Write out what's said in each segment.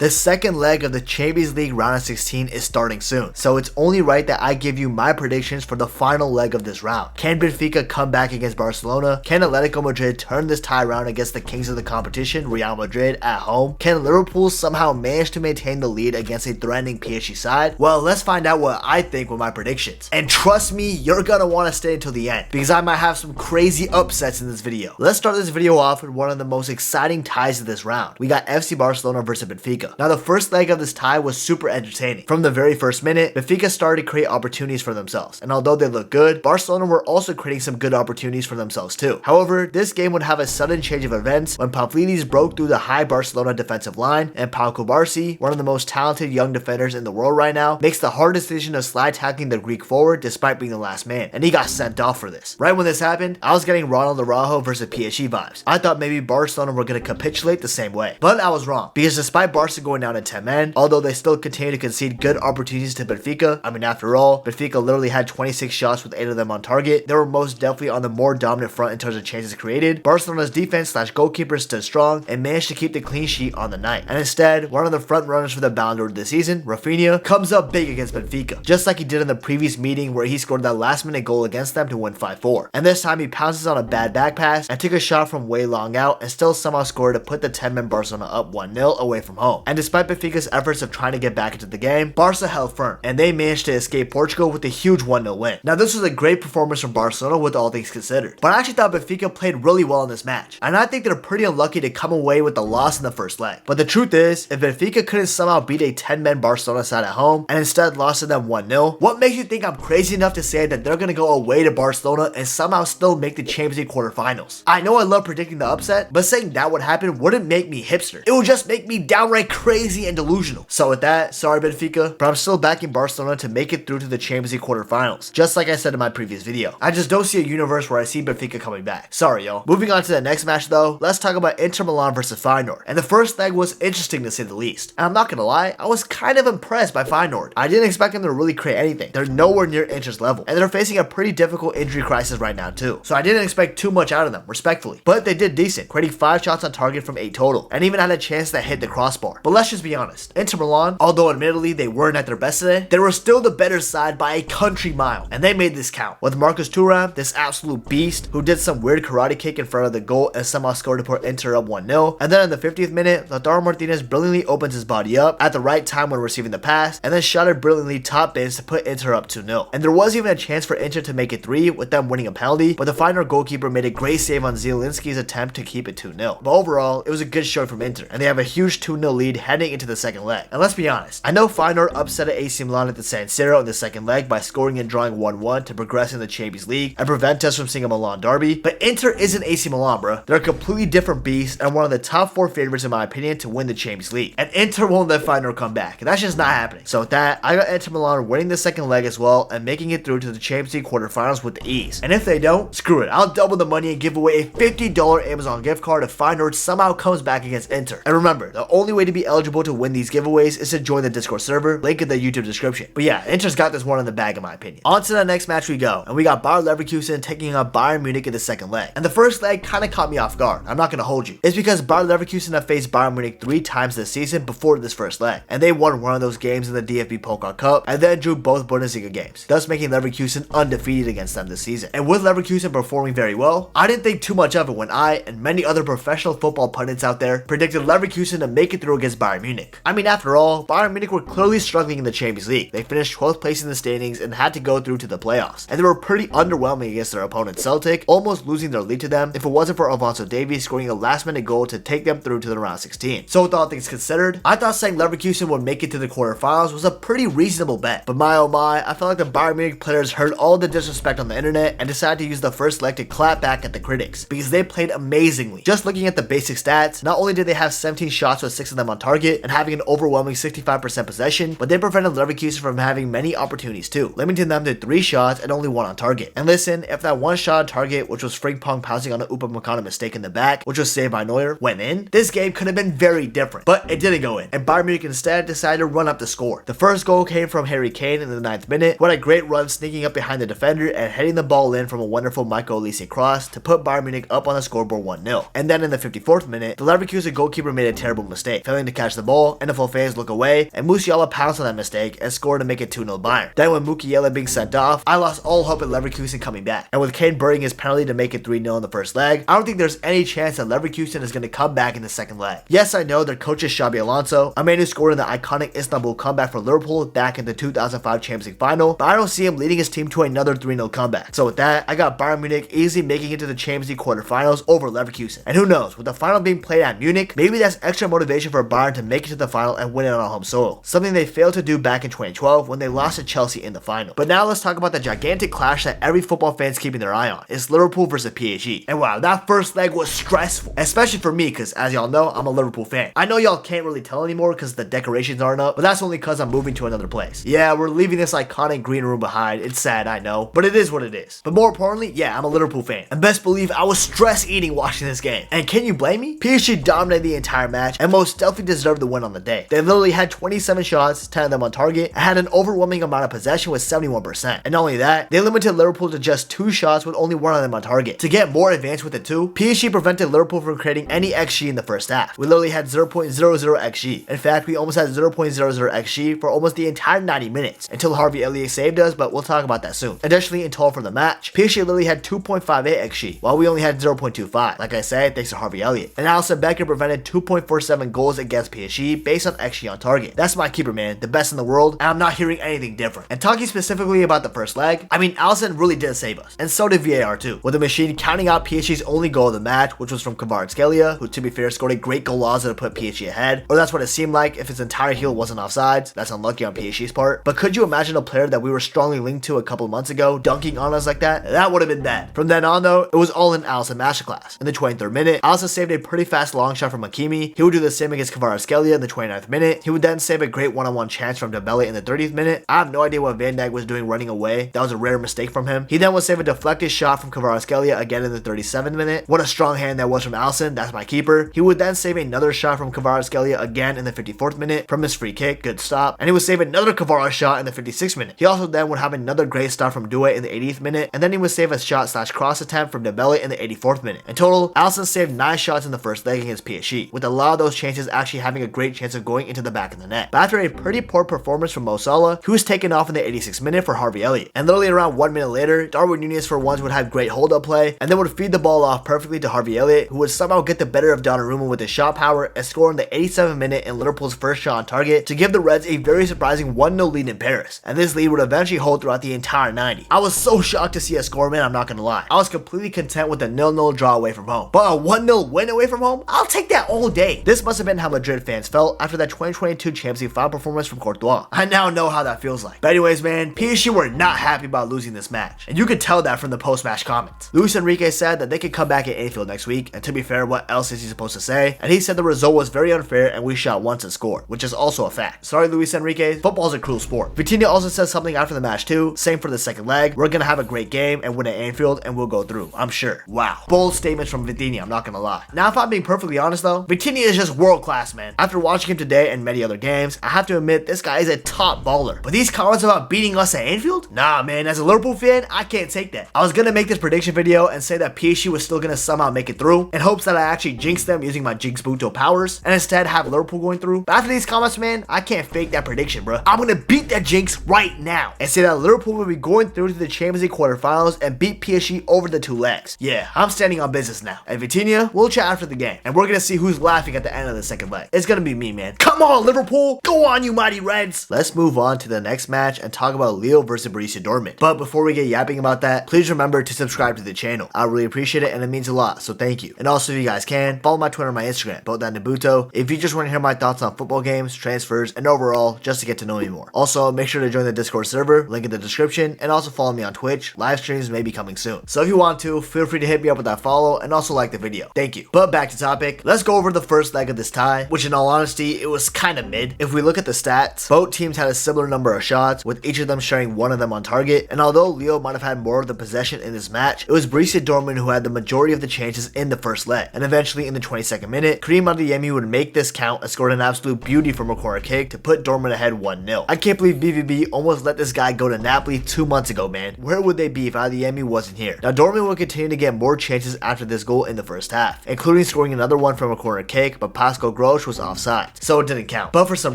The second leg of the Champions League round of 16 is starting soon, so it's only right that I give you my predictions for the final leg of this round. Can Benfica come back against Barcelona? Can Atletico Madrid turn this tie around against the kings of the competition, Real Madrid, at home? Can Liverpool somehow manage to maintain the lead against a threatening PSG side? Well, let's find out what I think with my predictions. And trust me, you're gonna want to stay until the end, because I might have some crazy upsets in this video. Let's start this video off with one of the most exciting ties of this round. We got FC Barcelona versus Benfica. Now, the first leg of this tie was super entertaining. From the very first minute, Benfica started to create opportunities for themselves, and although they looked good, Barcelona were also creating some good opportunities for themselves too. However, this game would have a sudden change of events when Pamphilides broke through the high Barcelona defensive line, and Pau Cubarsí, one of the most talented young defenders in the world right now, makes the hard decision of slide tackling the Greek forward despite being the last man, and he got sent off for this. Right when this happened, I was getting Ronald Araujo versus PSG vibes. I thought maybe Barcelona were going to capitulate the same way, but I was wrong, because despite Barca going down to 10 men, although they still continue to concede good opportunities to Benfica, I mean, after all, Benfica literally had 26 shots with 8 of them on target. They were most definitely on the more dominant front in terms of chances created. Barcelona's defense / goalkeepers stood strong and managed to keep the clean sheet on the night. And instead, one of the front runners for the Ballon d'Or this season, Rafinha, comes up big against Benfica, just like he did in the previous meeting where he scored that last minute goal against them to win 5-4. And this time he pounces on a bad back pass and took a shot from way long out and still somehow scored to put the 10-man Barcelona up 1-0 away from home. And despite Benfica's efforts of trying to get back into the game, Barca held firm, and they managed to escape Portugal with a huge 1-0 win. Now, this was a great performance from Barcelona with all things considered, but I actually thought Benfica played really well in this match, and I think they're pretty unlucky to come away with the loss in the first leg. But the truth is, if Benfica couldn't somehow beat a 10-man Barcelona side at home, and instead lost to them 1-0, what makes you think I'm crazy enough to say that they're gonna go away to Barcelona and somehow still make the Champions League quarterfinals? I know I love predicting the upset, but saying that would happen wouldn't make me hipster. It would just make me downright crazy and delusional. So with that, sorry Benfica, but I'm still backing Barcelona to make it through to the Champions League quarterfinals, just like I said in my previous video. I just don't see a universe where I see Benfica coming back. Sorry y'all. Moving on to the next match though, let's talk about Inter Milan versus Feyenoord. And the first leg was interesting to say the least. And I'm not gonna lie, I was kind of impressed by Feyenoord. I didn't expect them to really create anything. They're nowhere near Inter's level, and they're facing a pretty difficult injury crisis right now too. So I didn't expect too much out of them, respectfully. But they did decent, creating 5 shots on target from 8 total, and even had a chance that hit the crossbar. But let's just be honest, Inter Milan, although admittedly they weren't at their best today, they were still the better side by a country mile, and they made this count. With Marcus Thuram, this absolute beast, who did some weird karate kick in front of the goal and somehow scored to put Inter up 1-0, and then in the 50th minute, Lautaro Martinez brilliantly opens his body up at the right time when receiving the pass, and then shot it brilliantly top bins to put Inter up 2-0. And there was even a chance for Inter to make it 3 with them winning a penalty, but the Feyenoord goalkeeper made a great save on Zielinski's attempt to keep it 2-0. But overall, it was a good show from Inter, and they have a huge 2-0 lead heading into the second leg. And let's be honest, I know Feyenoord upset AC Milan at the San Siro in the second leg by scoring and drawing 1-1 to progress in the Champions League and prevent us from seeing a Milan derby, but Inter isn't AC Milan, bro. They're a completely different beast and one of the top 4 favorites in my opinion to win the Champions League. And Inter won't let Feyenoord come back, and that's just not happening. So with that, I got Inter Milan winning the second leg as well and making it through to the Champions League quarterfinals with ease. And if they don't, screw it, I'll double the money and give away a $50 Amazon gift card if Feyenoord somehow comes back against Inter. And remember, the only way to be eligible to win these giveaways is to join the Discord server, link in the YouTube description. But yeah, Inter's got this one in the bag in my opinion. On to the next match we go, and we got Bayer Leverkusen taking on Bayern Munich in the second leg. And the first leg kind of caught me off guard, I'm not gonna hold you. It's because Bayer Leverkusen have faced Bayern Munich 3 times this season before this first leg, and they won one of those games in the DFB Pokal Cup and then drew both Bundesliga games, thus making Leverkusen undefeated against them this season. And with Leverkusen performing very well, I didn't think too much of it when I and many other professional football pundits out there predicted Leverkusen to make it through against Bayern Munich. I mean, after all, Bayern Munich were clearly struggling in the Champions League. They finished 12th place in the standings and had to go through to the playoffs, and they were pretty underwhelming against their opponent Celtic, almost losing their lead to them if it wasn't for Alphonso Davies scoring a last-minute goal to take them through to the round 16. So with all things considered, I thought saying Leverkusen would make it to the quarterfinals was a pretty reasonable bet. But my oh my, I felt like the Bayern Munich players heard all the disrespect on the internet and decided to use the first leg to clap back at the critics, because they played amazingly. Just looking at the basic stats, not only did they have 17 shots with 6 of them on target and having an overwhelming 65% possession, but they prevented Leverkusen from having many opportunities too, limiting them to 3 shots and only 1 on target. And listen, if that 1 shot on target, which was Frimpong pouncing on an Upamecano mistake in the back, which was saved by Neuer, went in, this game could have been very different. But it didn't go in, and Bayern Munich instead decided to run up the score. The first goal came from Harry Kane in the 9th minute, who had a great run sneaking up behind the defender and heading the ball in from a wonderful Michael Olise cross to put Bayern Munich up on the scoreboard 1-0. And then in the 54th minute, the Leverkusen goalkeeper made a terrible mistake, failing to to catch the ball, NFL fans look away, and Musiala pounced on that mistake and scored to make it 2-0 Bayern. Then with Musiala being sent off, I lost all hope in Leverkusen coming back. And with Kane burning his penalty to make it 3-0 in the first leg, I don't think there's any chance that Leverkusen is going to come back in the second leg. Yes, I know their coach is Xabi Alonso, a man who scored in the iconic Istanbul comeback for Liverpool back in the 2005 Champions League final, but I don't see him leading his team to another 3-0 comeback. So with that, I got Bayern Munich easily making it to the Champions League quarterfinals over Leverkusen. And who knows, with the final being played at Munich, maybe that's extra motivation for Bayern to make it to the final and win it on home soil, something they failed to do back in 2012 when they lost to Chelsea in the final. But now let's talk about the gigantic clash that every football fan's keeping their eye on. It's Liverpool versus PSG. And wow, that first leg was stressful, especially for me because as y'all know, I'm a Liverpool fan. I know y'all can't really tell anymore because the decorations aren't up, but that's only because I'm moving to another place. Yeah, we're leaving this iconic green room behind. It's sad, I know, but it is what it is. But more importantly, yeah, I'm a Liverpool fan. And best believe I was stress eating watching this game. And can you blame me? PSG dominated the entire match and most definitely deserved the win on the day. They literally had 27 shots, 10 of them on target, and had an overwhelming amount of possession with 71%. And not only that, they limited Liverpool to just 2 shots with only 1 of them on target. To get more advanced with it too, PSG prevented Liverpool from creating any XG in the first half. We literally had 0.00 XG. In fact, we almost had 0.00 XG for almost the entire 90 minutes until Harvey Elliott saved us, but we'll talk about that soon. Additionally, in total for the match, PSG literally had 2.58 XG, while we only had 0.25. Like I said, thanks to Harvey Elliott. And Alisson Becker prevented 2.47 goals against PSG based on XG on target. That's my keeper, man, the best in the world, and I'm not hearing anything different. And talking specifically about the first leg, I mean, Alisson really did save us, and so did VAR too, with the machine counting out PSG's only goal of the match, which was from Kvaratskhelia, who to be fair scored a great golazo to put PSG ahead, or that's what it seemed like if his entire heel wasn't offsides. That's unlucky on PSG's part. But could you imagine a player that we were strongly linked to a couple months ago dunking on us like that? That would have been bad. From then on though, it was all in Alisson masterclass. In the 23rd minute, Alisson saved a pretty fast long shot from Hakimi. He would do the same against Kvaratskhelia in the 29th minute. He would then save a great one-on-one chance from Dembele in the 30th minute. I have no idea what Van Dijk was doing running away. That was a rare mistake from him. He then would save a deflected shot from Kvaratskhelia again in the 37th minute. What a strong hand that was from Alisson. That's my keeper. He would then save another shot from Kvaratskhelia again in the 54th minute from his free kick. Good stop. And he would save another Kvara shot in the 56th minute. He also then would have another great stop from Doué in the 80th minute, and then he would save a shot/cross attempt from Dembele in the 84th minute. In total, Alisson saved 9 shots in the first leg against PSG, with a lot of those chances actually having a great chance of going into the back of the net. But after a pretty poor performance from Mo Salah, he was taken off in the 86th minute for Harvey Elliott. And literally around 1 minute later, Darwin Núñez for once would have great hold-up play, and then would feed the ball off perfectly to Harvey Elliott, who would somehow get the better of Donnarumma with his shot power and score in the 87th minute in Liverpool's first shot on target to give the Reds a very surprising 1-0 lead in Paris. And this lead would eventually hold throughout the entire 90. I was so shocked to see a score, man, I'm not gonna lie. I was completely content with a 0-0 draw away from home. But a 1-0 win away from home? I'll take that all day. This must have been how Madrid fans felt after that 2022 Champions League final performance from Courtois. I now know how that feels like. But anyways, man, PSG were not happy about losing this match. And you could tell that from the post-match comments. Luis Enrique said that they could come back at Anfield next week, and to be fair, what else is he supposed to say? And he said the result was very unfair and we shot once and scored, which is also a fact. Sorry, Luis Enrique, football's a cruel sport. Vitinha also said something after the match too, same for the second leg. We're gonna have a great game and win at Anfield and we'll go through, I'm sure. Wow. Bold statements from Vitinha, I'm not gonna lie. Now, if I'm being perfectly honest though, Vitinha is just world class, man. After watching him today and many other games, I have to admit this guy is a top baller. But these comments about beating us at Anfield? Nah, man, as a Liverpool fan, I can't take that. I was gonna make this prediction video and say that PSG was still gonna somehow make it through in hopes that I actually jinx them using my Jinx Buto powers and instead have Liverpool going through. But after these comments, man, I can't fake that prediction, bro. I'm gonna beat that jinx right now and say that Liverpool will be going through to the Champions League quarterfinals and beat PSG over the 2 legs. Yeah, I'm standing on business now. And Vitinha, we'll chat after the game and we're gonna see who's laughing at the end of the second leg. It's gonna be me, man. Come on, Liverpool! Go on, you mighty Reds! Let's move on to the next match and talk about Lille versus Borussia Dortmund. But before we get yapping about that, please remember to subscribe to the channel. I really appreciate it and it means a lot, so thank you. And also, if you guys can, follow my Twitter and my Instagram, both at Nabuto, if you just want to hear my thoughts on football games, transfers, and overall, just to get to know me more. Also, make sure to join the Discord server, link in the description, and also follow me on Twitch. Live streams may be coming soon. So if you want to, feel free to hit me up with that follow and also like the video. Thank you. But back to topic, let's go over the first leg of this tie, which in all honesty, it was kind of mid. If we look at the stats, both teams had a similar number of shots, with each of them sharing 1 of them on target, and although Lille might have had more of the possession in this match, it was Borussia Dortmund who had the majority of the chances in the first leg, and eventually in the 22nd minute, Karim Adeyemi would make this count and scored an absolute beauty from a corner kick to put Dortmund ahead 1-0. I can't believe BVB almost let this guy go to Napoli 2 months ago, man. Where would they be if Adeyemi wasn't here? Now, Dortmund would continue to get more chances after this goal in the first half, including scoring another one from a corner kick, but Pascal Gross approach was offside, so it didn't count. But for some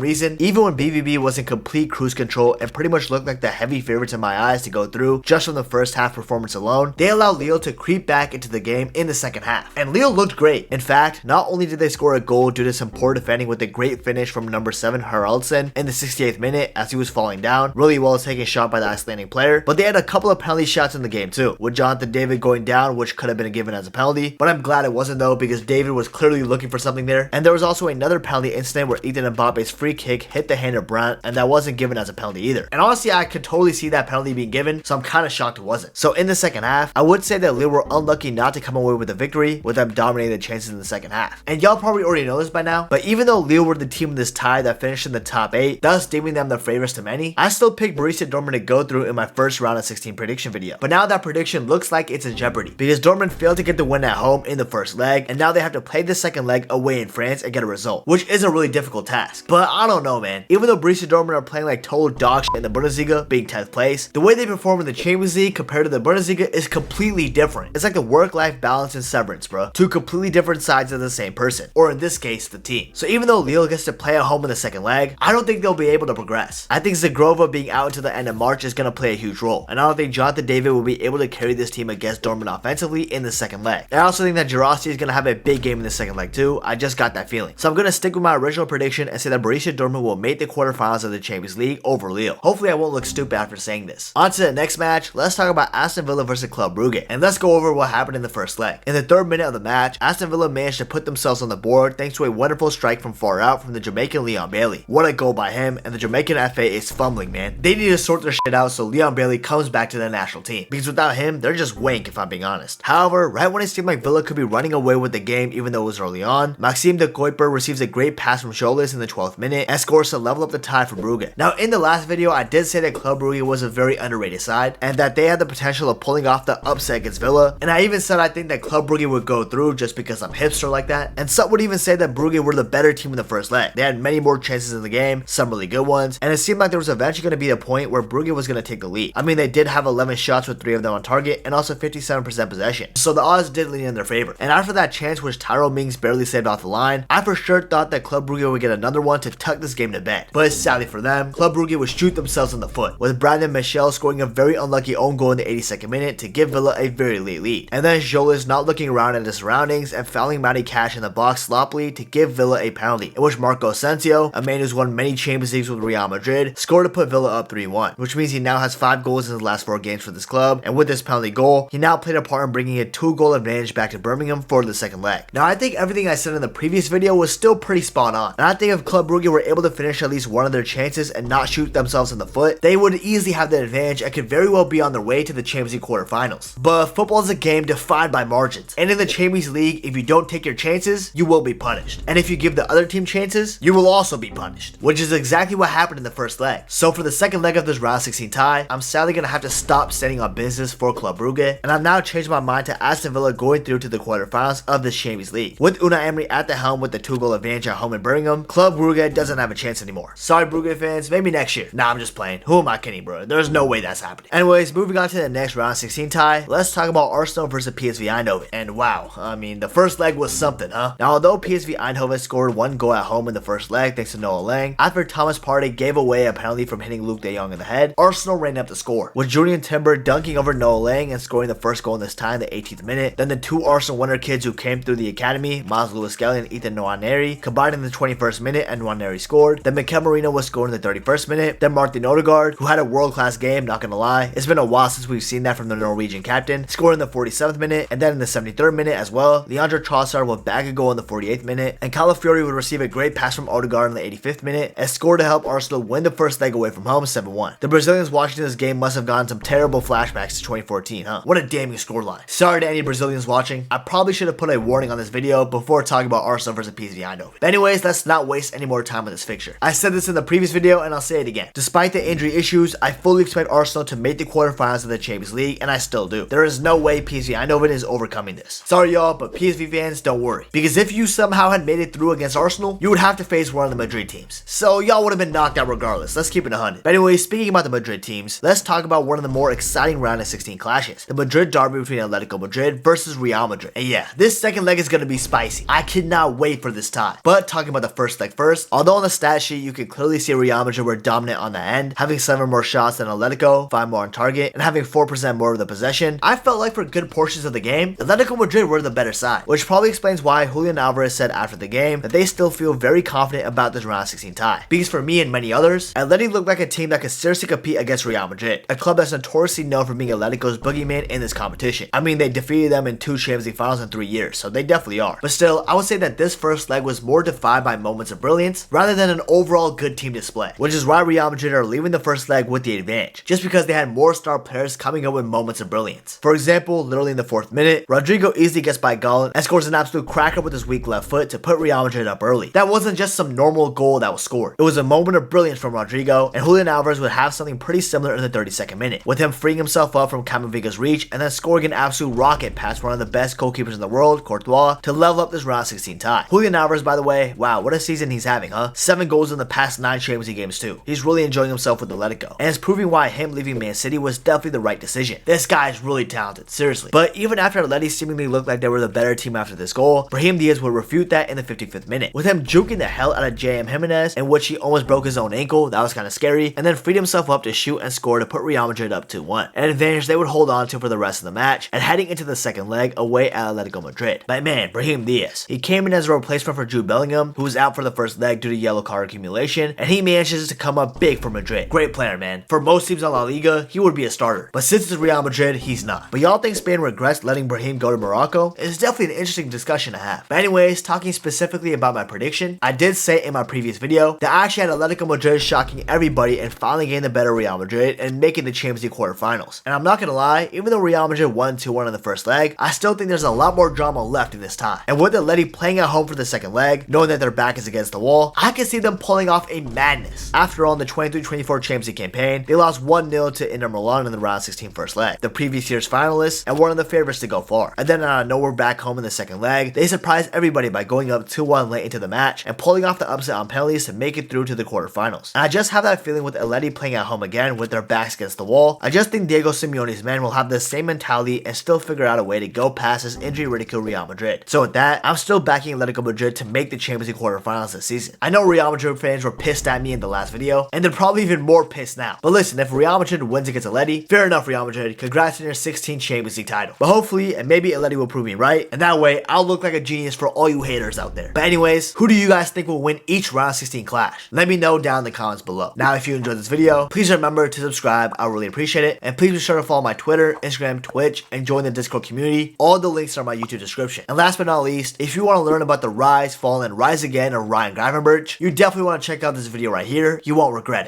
reason, even when BVB was in complete cruise control and pretty much looked like the heavy favorites in my eyes to go through just from the first half performance alone, they allowed Lille to creep back into the game in the second half. And Lille looked great. In fact, not only did they score a goal due to some poor defending with a great finish from number 7 Haraldsen in the 68th minute as he was falling down, really well taking a shot by the Icelandic player, but they had a couple of penalty shots in the game too, with Jonathan David going down, which could have been given as a penalty, but I'm glad it wasn't though, because David was clearly looking for something there. And there was also another penalty incident where Ethan Mbappe's free kick hit the hand of Brandt, and that wasn't given as a penalty either. And honestly, I could totally see that penalty being given, so I'm kind of shocked it wasn't. So in the second half, I would say that Lille were unlucky not to come away with a victory, with them dominating the chances in the second half. And y'all probably already know this by now, but even though Lille were the team in this tie that finished in the top 8, thus deeming them the favorites to many, I still picked Borussia Dortmund to go through in my first round of 16 prediction video. But now that prediction looks like it's in jeopardy, because Dortmund failed to get the win at home in the first leg, and now they have to play the second leg away in France and get a result, which is a really difficult task. But I don't know, man. Even though Borussia Dortmund are playing like total dog shit in the Bundesliga, being 10th place, the way they perform in the Champions League compared to the Bundesliga is completely different. It's like the work-life balance and severance, bro. Two completely different sides of the same person, or in this case, the team. So even though Lille gets to play at home in the second leg, I don't think they'll be able to progress. I think Zagrova being out until the end of March is going to play a huge role, and I don't think Jonathan David will be able to carry this team against Dortmund offensively in the second leg. And I also think that Girassi is going to have a big game in the second leg too. I just got that feeling. So I'm going to stick with my original prediction and say that Borussia Dortmund will make the quarterfinals of the Champions League over Lille. Hopefully I won't look stupid after saying this. On to the next match, let's talk about Aston Villa versus Club Brugge, and let's go over what happened in the first leg. In the 3rd minute of the match, Aston Villa managed to put themselves on the board thanks to a wonderful strike from far out from the Jamaican Leon Bailey. What a goal by him, and the Jamaican FA is fumbling, man. They need to sort their shit out so Leon Bailey comes back to the national team, because without him, they're just wank if I'm being honest. However, right when it seemed like Villa could be running away with the game even though it was early on, Maxime de Kuiper receives a great pass from Scholes in the 12th minute and scores to level up the tie for Brugge. Now in the last video, I did say that Club Brugge was a very underrated side, and that they had the potential of pulling off the upset against Villa, and I even said I think that Club Brugge would go through just because I'm hipster like that, and some would even say that Brugge were the better team in the first leg. They had many more chances in the game, some really good ones, and it seemed like there was eventually going to be a point where Brugge was going to take the lead. I mean, they did have 11 shots with 3 of them on target and also 57% possession, so the odds did lean in their favor. And after that chance which Tyrell Mings barely saved off the line, I for sure thought that Club Brugge would get another one to tuck this game to bed. But sadly for them, Club Brugge would shoot themselves in the foot, with Brandon Michel scoring a very unlucky own goal in the 82nd minute to give Villa a very late lead. And then Scholes not looking around at his surroundings and fouling Matty Cash in the box sloppily to give Villa a penalty, in which Marco Asensio, a man who's won many Champions Leagues with Real Madrid, scored to put Villa up 3-1, which means he now has 5 goals in his last 4 games for this club, and with this penalty goal, he now played a part in bringing a 2-goal advantage back to Birmingham for the second leg. Now I think everything I said in the previous video was still pretty spot on, and I think if Club Brugge were able to finish at least one of their chances and not shoot themselves in the foot, they would easily have the advantage and could very well be on their way to the Champions League quarterfinals. But football is a game defined by margins, and in the Champions League, if you don't take your chances, you will be punished, and if you give the other team chances, you will also be punished, which is exactly what happened in the first leg. So for the second leg of this round 16 tie, I'm sadly gonna have to stop standing on business for Club Brugge, and I've now changed my mind to Aston Villa going through to the quarterfinals of the Champions League. With Unai Emery at the helm with the 2-goal advantage at home in Birmingham, Club Brugge doesn't have a chance anymore. Sorry Brugge fans, maybe next year. Nah, I'm just playing. Who am I kidding, bro? There's no way that's happening. Anyways, moving on to the next round 16 tie, let's talk about Arsenal versus PSV Eindhoven. And wow, I mean, the first leg was something, huh? Now, although PSV Eindhoven scored 1 goal at home in the first leg thanks to Noah Lang, after Thomas Partey gave away a penalty from hitting Luke de Jong in the head, Arsenal ran up the score, with Julian Timber dunking over Noah Lang and scoring the first goal in this tie in the 18th minute. Then the 2 Arsenal winner kids who came through the academy, Miles Lewis-Skelly and Ethan Nwaneri, combined in the 21st minute and Nwaneri scored. Then Mikel Merino was scored in the 31st minute. Then Martin Odegaard, who had a world-class game, not gonna lie. It's been a while since we've seen that from the Norwegian captain, scored in the 47th minute, and then in the 73rd minute as well, Leandro Trossard would bag a goal in the 48th minute, and Calafiori would receive a great pass from Odegaard in the 85th minute, and scored to help Arsenal win the first leg away from home 7-1. The Brazilians watching this game must have gotten some terrible flashbacks to 2014, huh? What a damning scoreline. Sorry to any Brazilians watching, I probably should have put a warning on this video before talking about Arsenal versus PSV Eindhoven. But anyways, let's not waste any more time on this fixture. I said this in the previous video and I'll say it again. Despite the injury issues, I fully expect Arsenal to make the quarterfinals of the Champions League, and I still do. There is no way PSV Eindhoven is overcoming this. Sorry y'all, but PSV fans, don't worry. Because if you somehow had made it through against Arsenal, you would have to face one of the Madrid teams. So y'all would have been knocked out regardless. Let's keep it 100. But anyway, speaking about the Madrid teams, let's talk about one of the more exciting round of 16 clashes. The Madrid derby between Atletico Madrid versus Real Madrid. And yeah, this second leg is going to be spicy. I cannot wait for this this tie. But talking about the first leg first, although on the stat sheet you can clearly see Real Madrid were dominant on the end, having 7 more shots than Atletico, 5 more on target, and having 4% more of the possession, I felt like for good portions of the game, Atletico Madrid were the better side, which probably explains why Julian Alvarez said after the game that they still feel very confident about this round of 16 tie. Because for me and many others, Atleti looked like a team that could seriously compete against Real Madrid, a club that's notoriously known for being Atletico's boogeyman in this competition. I mean, they defeated them in 2 Champions League finals in 3 years, so they definitely are. But still, I would say that this first leg was more defined by moments of brilliance rather than an overall good team display, which is why Real Madrid are leaving the first leg with the advantage, just because they had more star players coming up with moments of brilliance. For example, literally in the 4th minute, Rodrigo easily gets by Gallen and scores an absolute cracker with his weak left foot to put Real Madrid up early. That wasn't just some normal goal that was scored. It was a moment of brilliance from Rodrigo, and Julian Alvarez would have something pretty similar in the 32nd minute, with him freeing himself up from Camavinga's reach and then scoring an absolute rocket past one of the best goalkeepers in the world, Courtois, to level up this round 16 tie. Julian Alvarez, by the way, wow, what a season he's having, huh? 7 goals in the past 9 Champions League games too. He's really enjoying himself with Atletico, and it's proving why him leaving Man City was definitely the right decision. This guy is really talented, seriously. But even after Atleti seemingly looked like they were the better team after this goal, Brahim Diaz would refute that in the 55th minute, with him juking the hell out of J.M. Jimenez, in which he almost broke his own ankle. That was kind of scary, and then freed himself up to shoot and score to put Real Madrid up 2-1, an advantage they would hold on to for the rest of the match, and heading into the second leg away at Atletico Madrid. But man, Brahim Diaz, he came in as a replacement for Jude Bellingham, who was out for the first leg due to yellow card accumulation, and he manages to come up big for Madrid. Great player, man. For most teams in La Liga, he would be a starter, but since it's Real Madrid, he's not. But y'all think Spain regrets letting Brahim go to Morocco? It's definitely an interesting discussion to have. But anyways, talking specifically about my prediction, I did say in my previous video that I actually had Atletico Madrid shocking everybody and finally getting the better Real Madrid and making the Champions League quarterfinals. And I'm not gonna lie, even though Real Madrid won 2-1 in the first leg, I still think there's a lot more drama left in this tie. And with Atleti playing at home for the second leg, knowing that their back is against the wall, I can see them pulling off a madness. After all, in the 23-24 Champions League campaign, they lost 1-0 to Inter Milan in the round 16 first leg, the previous year's finalists and one of the favorites to go far. And then out of nowhere back home in the second leg, they surprised everybody by going up 2-1 late into the match and pulling off the upset on penalties to make it through to the quarterfinals. And I just have that feeling with Atleti playing at home again with their backs against the wall. I just think Diego Simeone's men will have the same mentality and still figure out a way to go past this injury-ridiculed Real Madrid. So with that, I'm still backing Atletico Madrid to make the Champions League quarterfinals this season. I know Real Madrid fans were pissed at me in the last video, and they're probably even more pissed now. But listen, if Real Madrid wins against Atleti, fair enough Real Madrid, congrats on your 16th Champions League title. But hopefully, and maybe Atleti will prove me right, and that way, I'll look like a genius for all you haters out there. But anyways, who do you guys think will win each round 16 clash? Let me know down in the comments below. Now, if you enjoyed this video, please remember to subscribe, I really appreciate it, and please be sure to follow my Twitter, Instagram, Twitch, and join the Discord community. All the links are in my YouTube description. And last but not least, if you want to learn about the rise, fall, and rise again of Ryan Gravenberch, you definitely want to check out this video right here. You won't regret it.